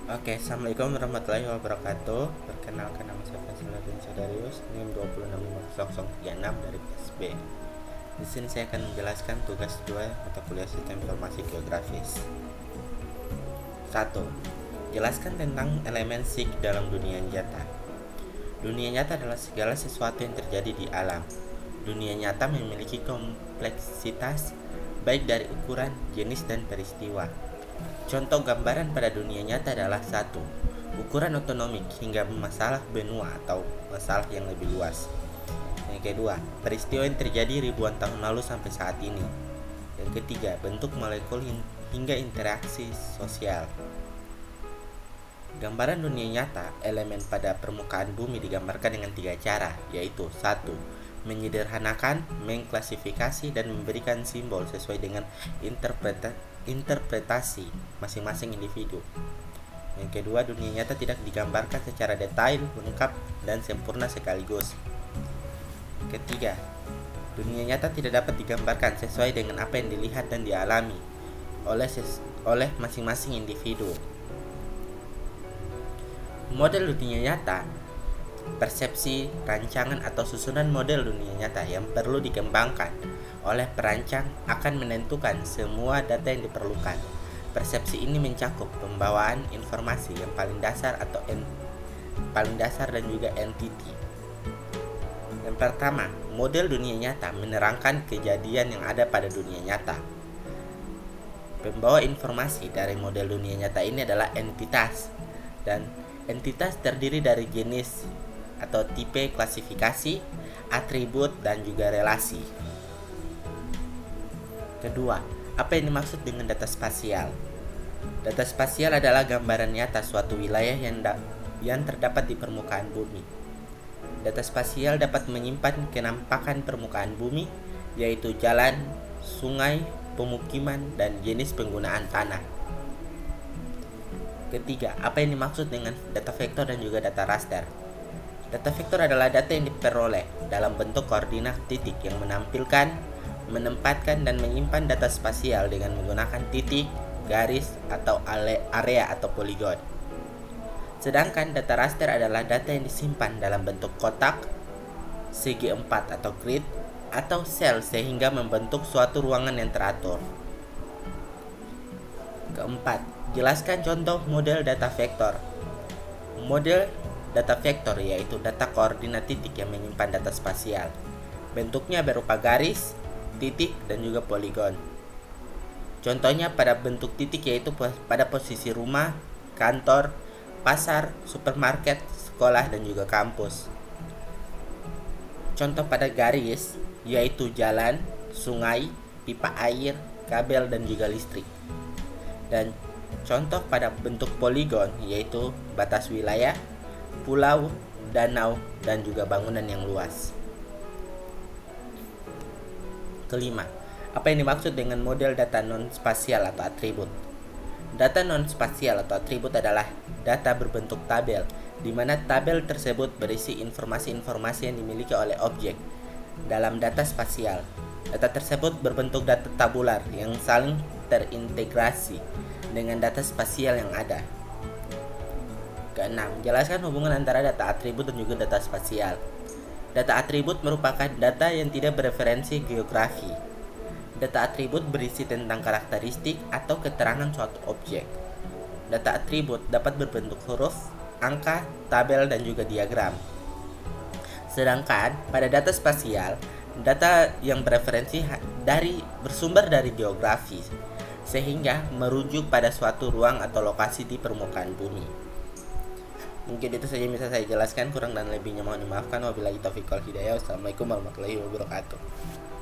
Oke, Assalamualaikum warahmatullahi wabarakatuh. Perkenalkan, nama saya Faisal bin Sadarius, NIM 2650036 dari PSB. Di sini saya akan menjelaskan tugas 2 mata kuliah Sistem Informasi Geografis. 1. Jelaskan tentang elemen psik dalam dunia nyata. Dunia nyata adalah segala sesuatu yang terjadi di alam. Dunia nyata memiliki kompleksitas baik dari ukuran, jenis, dan peristiwa. Contoh gambaran pada dunia nyata adalah 1. Ukuran otonomik hingga masalah benua atau masalah yang lebih luas. Yang kedua, peristiwa yang terjadi ribuan tahun lalu sampai saat ini. Yang ketiga, bentuk molekul hingga interaksi sosial. Gambaran dunia nyata, elemen pada permukaan bumi digambarkan dengan 3 cara, yaitu 1. Menyederhanakan, mengklasifikasi, dan memberikan simbol sesuai dengan interpretasi masing-masing individu. Yang kedua, dunia nyata tidak digambarkan secara detail, lengkap, dan sempurna sekaligus. Ketiga, dunia nyata tidak dapat digambarkan sesuai dengan apa yang dilihat dan dialami oleh masing-masing individu. Model dunia nyata, persepsi, rancangan, atau susunan model dunia nyata yang perlu dikembangkan oleh perancang akan menentukan semua data yang diperlukan. Persepsi ini mencakup pembawaan informasi yang paling dasar dan juga entity. Yang pertama, model dunia nyata menerangkan kejadian yang ada pada dunia nyata. Pembawa informasi dari model dunia nyata ini adalah entitas, dan entitas terdiri dari jenis atau tipe klasifikasi, atribut, dan juga relasi. Kedua, apa yang dimaksud dengan data spasial? Data spasial adalah gambaran nyata suatu wilayah yang terdapat di permukaan bumi. Data spasial dapat menyimpan kenampakan permukaan bumi, yaitu jalan, sungai, pemukiman, dan jenis penggunaan tanah. Ketiga, apa yang dimaksud dengan data vektor dan juga data raster? Data vektor adalah data yang diperoleh dalam bentuk koordinat titik yang menampilkan, menempatkan, dan menyimpan data spasial dengan menggunakan titik, garis, atau area atau poligon. Sedangkan data raster adalah data yang disimpan dalam bentuk kotak, segi 4 atau grid, atau sel sehingga membentuk suatu ruangan yang teratur. Keempat, jelaskan contoh model data vektor. Model data vektor yaitu data koordinat titik yang menyimpan data spasial. Bentuknya berupa garis, titik, dan juga poligon. Contohnya pada bentuk titik yaitu pada posisi rumah, kantor, pasar, supermarket, sekolah, dan juga kampus. Contoh pada garis yaitu jalan, sungai, pipa air, kabel, dan juga listrik. Dan contoh pada bentuk poligon yaitu batas wilayah, pulau, danau, dan juga bangunan yang luas. Kelima, apa yang dimaksud dengan model data non-spasial atau atribut? Data non-spasial atau atribut adalah data berbentuk tabel, di mana tabel tersebut berisi informasi-informasi yang dimiliki oleh objek dalam data spasial. Data tersebut berbentuk data tabular yang saling terintegrasi dengan data spasial yang ada. Keenam, jelaskan hubungan antara data atribut dan juga data spasial. Data atribut merupakan data yang tidak bereferensi geografi. Data atribut berisi tentang karakteristik atau keterangan suatu objek. Data atribut dapat berbentuk huruf, angka, tabel, dan juga diagram. Sedangkan pada data spasial, data yang bereferensi bersumber dari geografi, sehingga merujuk pada suatu ruang atau lokasi di permukaan bumi. Mungkin itu saja yang bisa saya jelaskan, kurang dan lebihnya mohon dimaafkan. Wabillahi taufiq wal hidayah. Wassalamualaikum warahmatullahi wabarakatuh.